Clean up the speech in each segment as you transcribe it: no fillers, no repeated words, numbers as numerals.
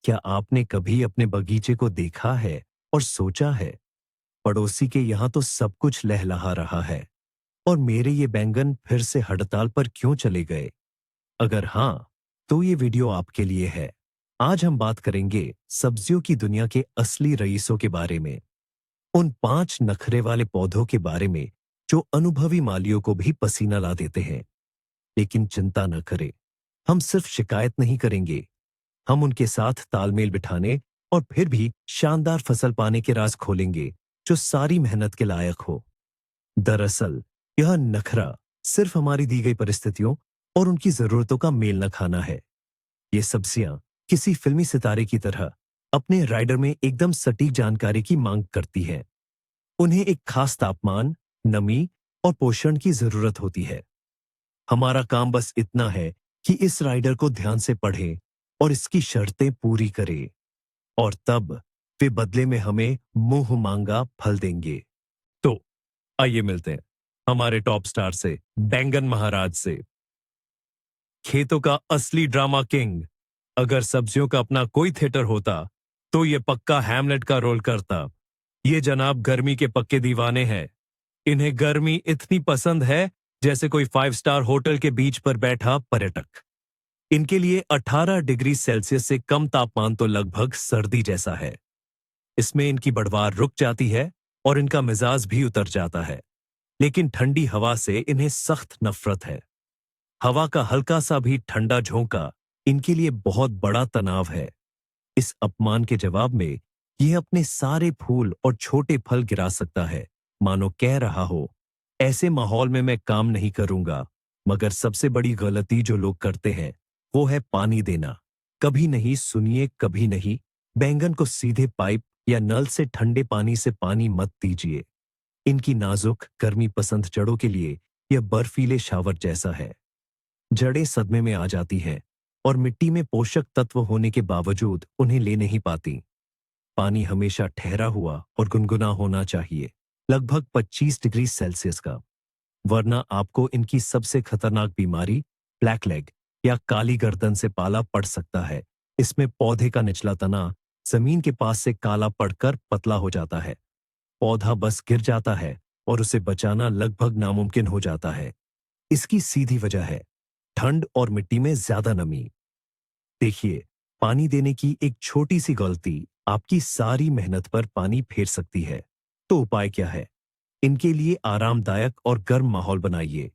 क्या आपने कभी अपने बगीचे को देखा है और सोचा है, पड़ोसी के यहाँ तो सब कुछ लहलहा रहा है और मेरे ये बैंगन फिर से हड़ताल पर क्यों चले गए? अगर हाँ, तो ये वीडियो आपके लिए है। आज हम बात करेंगे सब्जियों की दुनिया के असली रईसों के बारे में, उन 5 नखरे वाले पौधों के बारे में जो अनुभवी मालियों को भी पसीना ला देते हैं। लेकिन चिंता न करें, हम सिर्फ शिकायत नहीं करेंगे, हम उनके साथ तालमेल बिठाने और फिर भी शानदार फसल पाने के राज खोलेंगे जो सारी मेहनत के लायक हो। दरअसल यह नखरा सिर्फ हमारी दी गई परिस्थितियों और उनकी जरूरतों का मेल न खाना है। ये सब्जियां किसी फिल्मी सितारे की तरह अपने राइडर में एकदम सटीक जानकारी की मांग करती हैं। उन्हें एक खास तापमान, नमी और पोषण की जरूरत होती है। हमारा काम बस इतना है कि इस राइडर को ध्यान से पढ़ें और इसकी शर्तें पूरी करें, और तब वे बदले में हमें मुंह मांगा फल देंगे। तो आइए मिलते हैं हमारे टॉप स्टार से, बैंगन महाराज से, खेतों का असली ड्रामा किंग। अगर सब्जियों का अपना कोई थिएटर होता तो ये पक्का हैमलेट का रोल करता। ये जनाब गर्मी के पक्के दीवाने हैं। इन्हें गर्मी इतनी पसंद है जैसे कोई 5 स्टार होटल के बीच पर बैठा पर्यटक। इनके लिए 18 डिग्री सेल्सियस से कम तापमान तो लगभग सर्दी जैसा है। इसमें इनकी बढ़वार रुक जाती है और इनका मिजाज भी उतर जाता है। लेकिन ठंडी हवा से इन्हें सख्त नफरत है। हवा का हल्का सा भी ठंडा झोंका इनके लिए बहुत बड़ा तनाव है। इस अपमान के जवाब में यह अपने सारे फूल और छोटे फल गिरा सकता है, मानो कह रहा हो, ऐसे माहौल में मैं काम नहीं करूंगा। मगर सबसे बड़ी गलती जो लोग करते हैं वो है पानी देना। कभी नहीं, सुनिए कभी नहीं, बैंगन को सीधे पाइप या नल से ठंडे पानी से पानी मत दीजिए। इनकी नाजुक गर्मी पसंद जड़ों के लिए यह बर्फीले शावर जैसा है। जड़ें सदमे में आ जाती हैं और मिट्टी में पोषक तत्व होने के बावजूद उन्हें ले नहीं पाती। पानी हमेशा ठहरा हुआ और गुनगुना होना चाहिए, लगभग 25 डिग्री सेल्सियस का, वरना आपको इनकी सबसे खतरनाक बीमारी ब्लैक लेग या काली गर्दन से पाला पड़ सकता है। इसमें पौधे का निचला तना जमीन के पास से काला पड़कर पतला हो जाता है। पौधा बस गिर जाता है और उसे बचाना लगभग नामुमकिन हो जाता है। इसकी सीधी वजह है ठंड और मिट्टी में ज्यादा नमी। देखिए, पानी देने की एक छोटी सी गलती आपकी सारी मेहनत पर पानी फेर सकती है। तो उपाय क्या है? इनके लिए आरामदायक और गर्म माहौल बनाइए।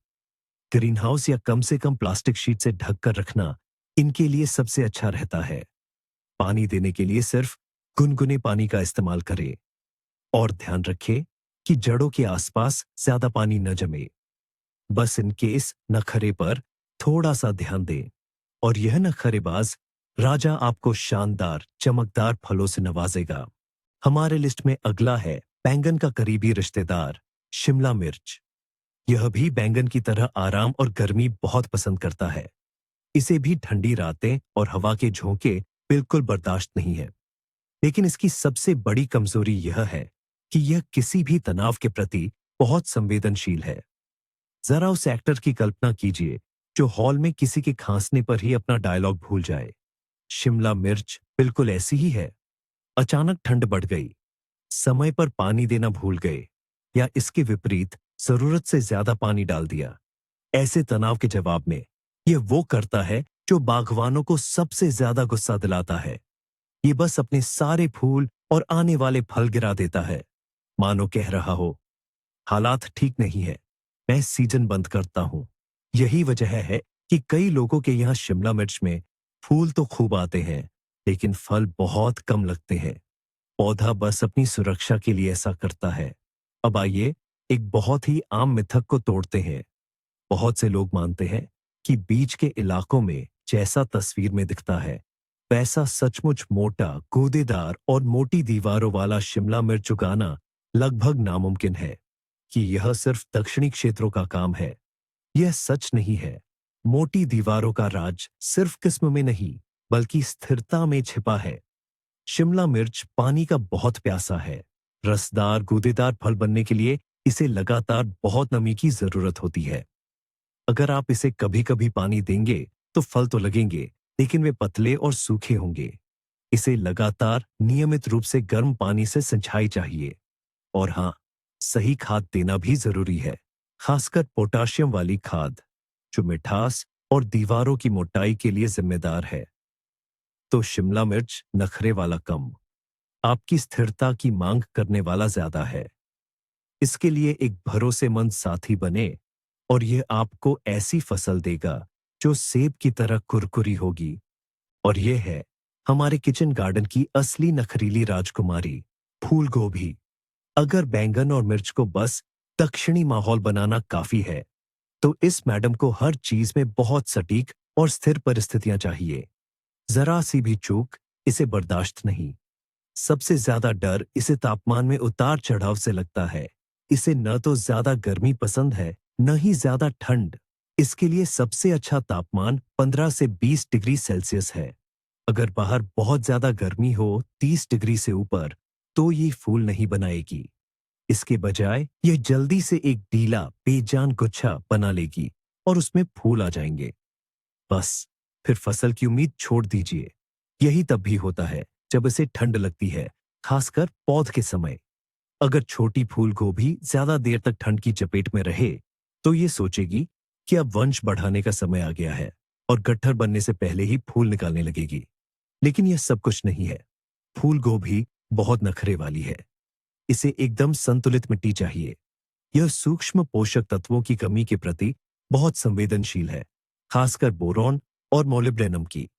ग्रीन हाउस या कम से कम प्लास्टिक शीट से ढककर रखना इनके लिए सबसे अच्छा रहता है। पानी देने के लिए सिर्फ गुनगुने पानी का इस्तेमाल करें और ध्यान रखें कि जड़ों के आसपास ज्यादा पानी न जमे। बस इनके इस नखरे पर थोड़ा सा ध्यान दें और यह नखरेबाज राजा आपको शानदार चमकदार फलों से नवाजेगा। हमारे लिस्ट में अगला है बैंगन का करीबी रिश्तेदार, शिमला मिर्च। यह भी बैंगन की तरह आराम और गर्मी बहुत पसंद करता है। इसे भी ठंडी रातें और हवा के झोंके बिल्कुल बर्दाश्त नहीं है। लेकिन इसकी सबसे बड़ी कमजोरी यह है कि यह किसी भी तनाव के प्रति बहुत संवेदनशील है। जरा उस एक्टर की कल्पना कीजिए जो हॉल में किसी के खांसने पर ही अपना डायलॉग भूल जाए। शिमला मिर्च बिल्कुल ऐसी ही है। अचानक ठंड बढ़ गई, समय पर पानी देना भूल गए, या इसके विपरीत जरूरत से ज्यादा पानी डाल दिया। ऐसे तनाव के जवाब में यह वो करता है जो बागवानों को सबसे ज्यादा गुस्सा दिलाता है। ये बस अपने सारे फूल और आने वाले फल गिरा देता है, मानो कह रहा हो, हालात ठीक नहीं है, मैं सीजन बंद करता हूं। यही वजह है कि कई लोगों के यहाँ शिमला मिर्च में फूल तो खूब आते हैं लेकिन फल बहुत कम लगते हैं। पौधा बस अपनी सुरक्षा के लिए ऐसा करता है। अब आइए एक बहुत ही आम मिथक को तोड़ते हैं। बहुत से लोग मानते हैं कि बीच के इलाकों में जैसा तस्वीर में दिखता है वैसा सचमुच मोटा, गूदेदार और मोटी दीवारों वाला शिमला मिर्च उगाना लगभग नामुमकिन है, कि यह सिर्फ दक्षिणी क्षेत्रों का काम है। यह सच नहीं है। मोटी दीवारों का राज सिर्फ किस्म में नहीं बल्कि स्थिरता में छिपा है। शिमला मिर्च पानी का बहुत प्यासा है। रसदार गूदेदार फल बनने के लिए इसे लगातार बहुत नमी की जरूरत होती है। अगर आप इसे कभी कभी पानी देंगे तो फल तो लगेंगे, लेकिन वे पतले और सूखे होंगे। इसे लगातार नियमित रूप से गर्म पानी से सिंचाई चाहिए। और हाँ, सही खाद देना भी जरूरी है, खासकर पोटाशियम वाली खाद, जो मिठास और दीवारों की मोटाई के लिए जिम्मेदार है। तो शिमला मिर्च नखरे वाला कम, आपकी स्थिरता की मांग करने वाला ज्यादा है। इसके लिए एक भरोसेमंद साथी बने और यह आपको ऐसी फसल देगा जो सेब की तरह कुरकुरी होगी। और यह है हमारे किचन गार्डन की असली नखरीली राजकुमारी, फूल गोभी। अगर बैंगन और मिर्च को बस दक्षिणी माहौल बनाना काफी है, तो इस मैडम को हर चीज में बहुत सटीक और स्थिर परिस्थितियां चाहिए। जरा सी भी चूक इसे बर्दाश्त नहीं। सबसे ज्यादा डर इसे तापमान में उतार चढ़ाव से लगता है। इसे न तो ज्यादा गर्मी पसंद है, न ही ज्यादा ठंड। इसके लिए सबसे अच्छा तापमान 15 से 20 डिग्री सेल्सियस है। अगर बाहर बहुत ज्यादा गर्मी हो 30 डिग्री से ऊपर, तो ये फूल नहीं बनाएगी। इसके बजाय यह जल्दी से एक ढीला बेजान गुच्छा बना लेगी और उसमें फूल आ जाएंगे। बस फिर फसल की उम्मीद छोड़ दीजिए। यही तब भी होता है जब इसे ठंड लगती है, खासकर पौध के समय। अगर छोटी फूल गोभी ज्यादा देर तक ठंड की चपेट में रहे, तो ये सोचेगी कि अब वंश बढ़ाने का समय आ गया है और गट्ठर बनने से पहले ही फूल निकालने लगेगी। लेकिन यह सब कुछ नहीं है। फूल गोभी बहुत नखरे वाली है। इसे एकदम संतुलित मिट्टी चाहिए। यह सूक्ष्म पोषक तत्वों की कमी के प्रति बहुत संवेदनशील है, खासकर बोरॉन और मोलिब्डेनम की।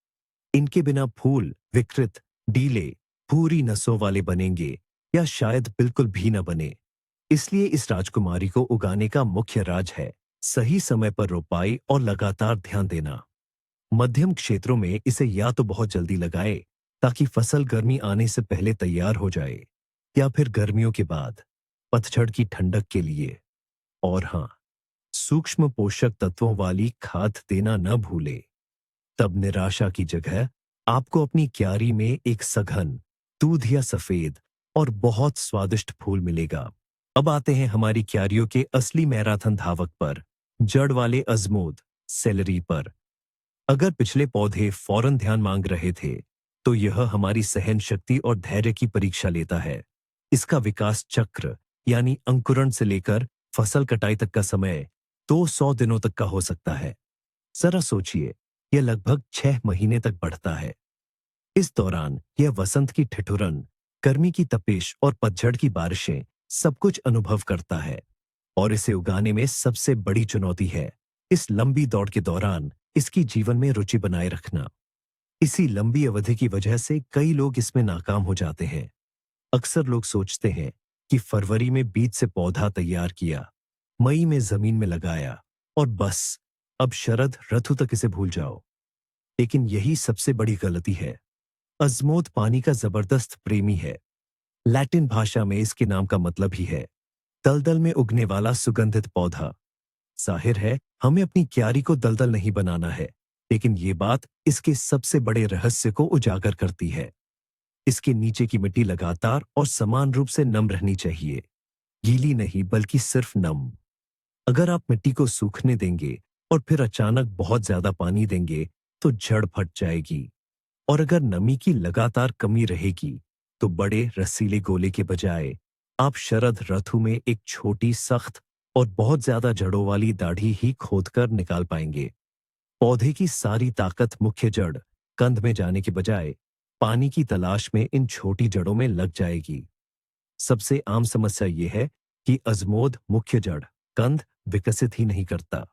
इनके बिना फूल विकृत, डीले, भूरी नसों वाले बनेंगे या शायद बिल्कुल भी न बने। इसलिए इस राजकुमारी को उगाने का मुख्य राज है सही समय पर रोपाई और लगातार ध्यान देना। मध्यम क्षेत्रों में इसे या तो बहुत जल्दी लगाए ताकि फसल गर्मी आने से पहले तैयार हो जाए, या फिर गर्मियों के बाद पतझड़ की ठंडक के लिए। और हाँ, सूक्ष्म पोषक तत्वों वाली खाद देना न भूले। तब निराशा की जगह आपको अपनी क्यारी में एक सघन, दूध या सफेद और बहुत स्वादिष्ट फूल मिलेगा। अब आते हैं हमारी क्यारियों के असली मैराथन धावक पर, जड़ वाले अजमोद, सेलरी पर। अगर पिछले पौधे फौरन ध्यान मांग रहे थे, तो यह हमारी सहन शक्ति और धैर्य की परीक्षा लेता है। इसका विकास चक्र यानी अंकुरण से लेकर फसल कटाई तक का समय 200 दिनों तक का हो सकता है। जरा सोचिए, यह लगभग 6 महीने तक बढ़ता है। इस दौरान यह वसंत की ठिठुरन, गर्मी की तपिश और पतझड़ की बारिशें सब कुछ अनुभव करता है। और इसे उगाने में सबसे बड़ी चुनौती है इस लंबी दौड़ के दौरान इसकी जीवन में रुचि बनाए रखना। इसी लंबी अवधि की वजह से कई लोग इसमें नाकाम हो जाते हैं। अक्सर लोग सोचते हैं कि फरवरी में बीज से पौधा तैयार किया, मई में जमीन में लगाया और बस अब शरद ऋतु तक इसे भूल जाओ। लेकिन यही सबसे बड़ी गलती है। अजमोद पानी का जबरदस्त प्रेमी है। लैटिन भाषा में इसके नाम का मतलब ही है दलदल में उगने वाला सुगंधित पौधा। जाहिर है हमें अपनी क्यारी को दलदल नहीं बनाना है, लेकिन ये बात इसके सबसे बड़े रहस्य को उजागर करती है। इसके नीचे की मिट्टी लगातार और समान रूप से नम रहनी चाहिए, गीली नहीं बल्कि सिर्फ नम। अगर आप मिट्टी को सूखने देंगे और फिर अचानक बहुत ज्यादा पानी देंगे, तो जड़ फट जाएगी। और अगर नमी की लगातार कमी रहेगी, तो बड़े रसीले गोले के बजाय आप शरद ऋतु में एक छोटी सख्त और बहुत ज्यादा जड़ों वाली दाढ़ी ही खोदकर निकाल पाएंगे। पौधे की सारी ताकत मुख्य जड़ कंद में जाने के बजाय पानी की तलाश में इन छोटी जड़ों में लग जाएगी। सबसे आम समस्या यह है कि अजमोद मुख्य जड़ कंद विकसित ही नहीं करता।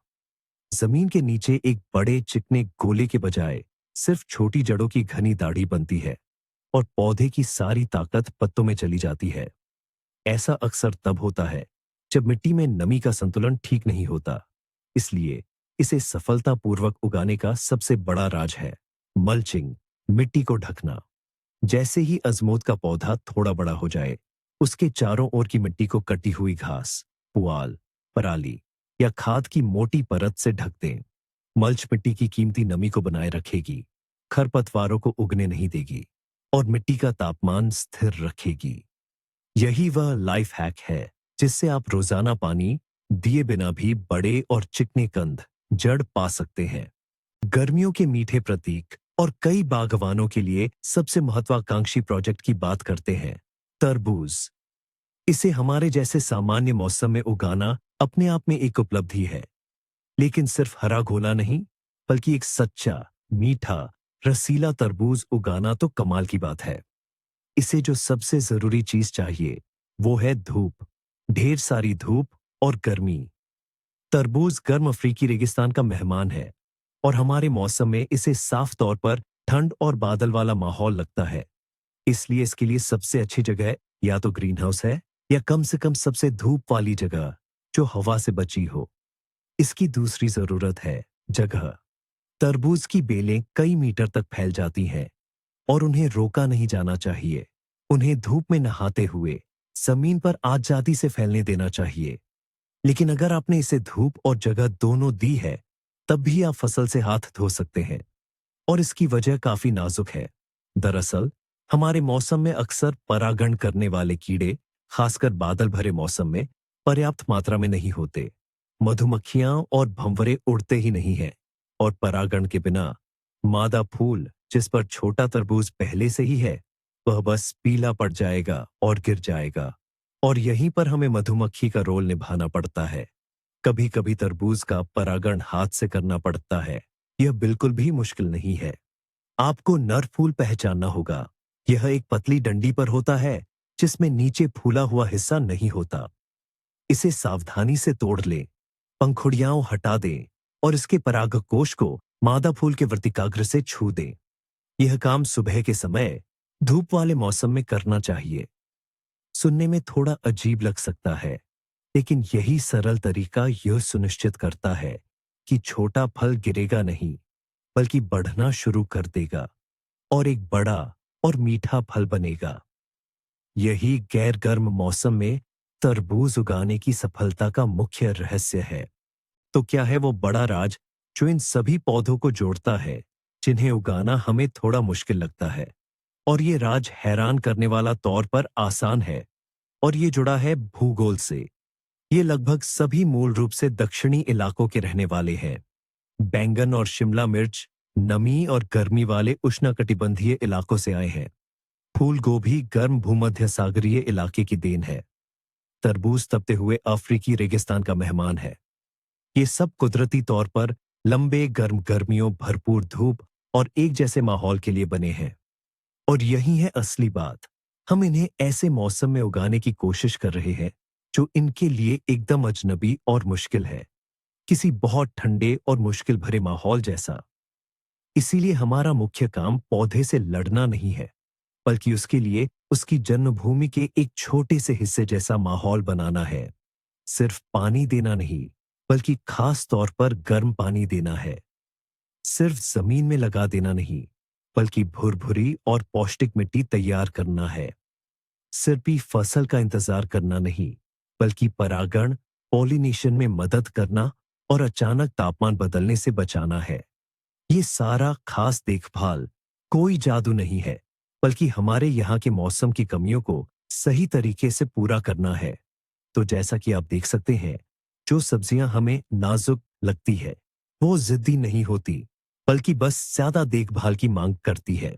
जमीन के नीचे एक बड़े चिकने गोले के बजाय सिर्फ छोटी जड़ों की घनी दाढ़ी बनती है और पौधे की सारी ताकत पत्तों में चली जाती है। ऐसा अक्सर तब होता है जब मिट्टी में नमी का संतुलन ठीक नहीं होता। इसलिए इसे सफलतापूर्वक उगाने का सबसे बड़ा राज है मल्चिंग, मिट्टी को ढकना। जैसे ही अजमोद का पौधा थोड़ा बड़ा हो जाए, उसके चारों ओर की मिट्टी को कटी हुई घास, पुआल, पराली या खाद की मोटी परत से ढक दें। मल्च मिट्टी की कीमती नमी को बनाए रखेगी, खरपतवारों को उगने नहीं देगी और मिट्टी का तापमान स्थिर रखेगी। यही वह लाइफ हैक है जिससे आप रोजाना पानी दिए बिना भी बड़े और चिकने कंद जड़ पा सकते हैं। गर्मियों के मीठे प्रतीक और कई बागवानों के लिए सबसे महत्वाकांक्षी प्रोजेक्ट की बात करते हैं, तरबूज। इसे हमारे जैसे सामान्य मौसम में उगाना अपने आप में एक उपलब्धि है। लेकिन सिर्फ हरा घोला नहीं, बल्कि एक सच्चा, मीठा, रसीला तरबूज उगाना तो कमाल की बात है। इसे जो सबसे जरूरी चीज चाहिए, वो है धूप। ढेर सारी धूप और गर्मी। तरबूज गर्म अफ्रीकी रेगिस्तान का मेहमान है और हमारे मौसम में इसे साफ तौर पर ठंड और बादल वाला माहौल लगता है। इसलिए इसके लिए सबसे अच्छी जगह या तो ग्रीन हाउस है, या कम से कम सबसे धूप वाली जगह जो हवा से बची हो। इसकी दूसरी जरूरत है जगह। तरबूज की बेलें कई मीटर तक फैल जाती हैं और उन्हें रोका नहीं जाना चाहिए। उन्हें धूप में नहाते हुए जमीन पर आजादी से फैलने देना चाहिए। लेकिन अगर आपने इसे धूप और जगह दोनों दी है, तब भी आप फसल से हाथ धो सकते हैं। और इसकी वजह काफी नाजुक है। दरअसल हमारे मौसम में अक्सर परागण करने वाले कीड़े, खासकर बादल भरे मौसम में, पर्याप्त मात्रा में नहीं होते। मधुमक्खियां और भंवरे उड़ते ही नहीं हैं, और परागण के बिना मादा फूल, जिस पर छोटा तरबूज पहले से ही है, वह बस पीला पड़ जाएगा और गिर जाएगा। और यहीं पर हमें मधुमक्खी का रोल निभाना पड़ता है। कभी कभी तरबूज का परागण हाथ से करना पड़ता है। यह बिल्कुल भी मुश्किल नहीं है। आपको नर फूल पहचानना होगा। यह एक पतली डंडी पर होता है, जिसमें नीचे फूला हुआ हिस्सा नहीं होता। इसे सावधानी से तोड़ लें, पंखुड़ियां हटा दें और इसके परागकोश को मादा फूल के वर्तिकाग्र से छू दें। यह काम सुबह के समय धूप वाले मौसम में करना चाहिए। सुनने में थोड़ा अजीब लग सकता है, लेकिन यही सरल तरीका यह सुनिश्चित करता है कि छोटा फल गिरेगा नहीं, बल्कि बढ़ना शुरू कर देगा और एक बड़ा और मीठा फल बनेगा। यही गैर गर्म मौसम में तरबूज उगाने की सफलता का मुख्य रहस्य है। तो क्या है वो बड़ा राज जो इन सभी पौधों को जोड़ता है, जिन्हें उगाना हमें थोड़ा मुश्किल लगता है? और ये राज हैरान करने वाला तौर पर आसान है, और ये जुड़ा है भूगोल से। ये लगभग सभी मूल रूप से दक्षिणी इलाकों के रहने वाले हैं। बैंगन और शिमला मिर्च नमी और गर्मी वाले उष्णकटिबंधीय इलाकों से आए हैं। फूल गोभी गर्म भूमध्य सागरीय इलाके की देन है। तरबूज तपते हुए अफ्रीकी रेगिस्तान का मेहमान है। ये सब कुदरती तौर पर लंबे गर्म गर्मियों, भरपूर धूप और एक जैसे माहौल के लिए बने हैं। और यही है असली बात। हम इन्हें ऐसे मौसम में उगाने की कोशिश कर रहे हैं जो इनके लिए एकदम अजनबी और मुश्किल है, किसी बहुत ठंडे और मुश्किल भरे माहौल जैसा। इसीलिए हमारा मुख्य काम पौधे से लड़ना नहीं है, बल्कि उसके लिए उसकी जन्मभूमि के एक छोटे से हिस्से जैसा माहौल बनाना है। सिर्फ पानी देना नहीं, बल्कि खास तौर पर गर्म पानी देना है। सिर्फ जमीन में लगा देना नहीं, बल्कि भुरभुरी और पौष्टिक मिट्टी तैयार करना है। सिर्फ ही फसल का इंतजार करना नहीं, बल्कि परागण, पॉलिनेशन में मदद करना और अचानक तापमान बदलने से बचाना है। ये सारा खास देखभाल कोई जादू नहीं है, बल्कि हमारे यहाँ के मौसम की कमियों को सही तरीके से पूरा करना है। तो जैसा कि आप देख सकते हैं, जो सब्जियां हमें नाजुक लगती है, वो जिद्दी नहीं होती, बल्कि बस ज्यादा देखभाल की मांग करती है।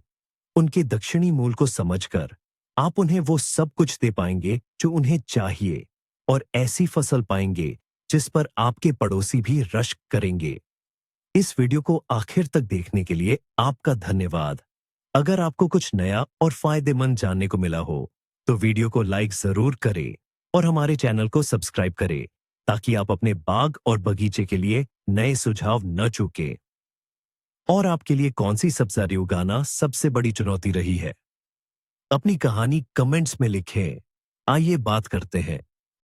उनके दक्षिणी मूल को समझकर आप उन्हें वो सब कुछ दे पाएंगे जो उन्हें चाहिए, और ऐसी फसल पाएंगे जिस पर आपके पड़ोसी भी रश्क करेंगे। इस वीडियो को आखिर तक देखने के लिए आपका धन्यवाद। अगर आपको कुछ नया और फायदेमंद जानने को मिला हो, तो वीडियो को लाइक जरूर करें और हमारे चैनल को सब्सक्राइब करें, ताकि आप अपने बाग और बगीचे के लिए नए सुझाव न चूकें। और आपके लिए कौन सी सब्जी उगाना सबसे बड़ी चुनौती रही है? अपनी कहानी कमेंट्स में लिखें। आइए बात करते हैं।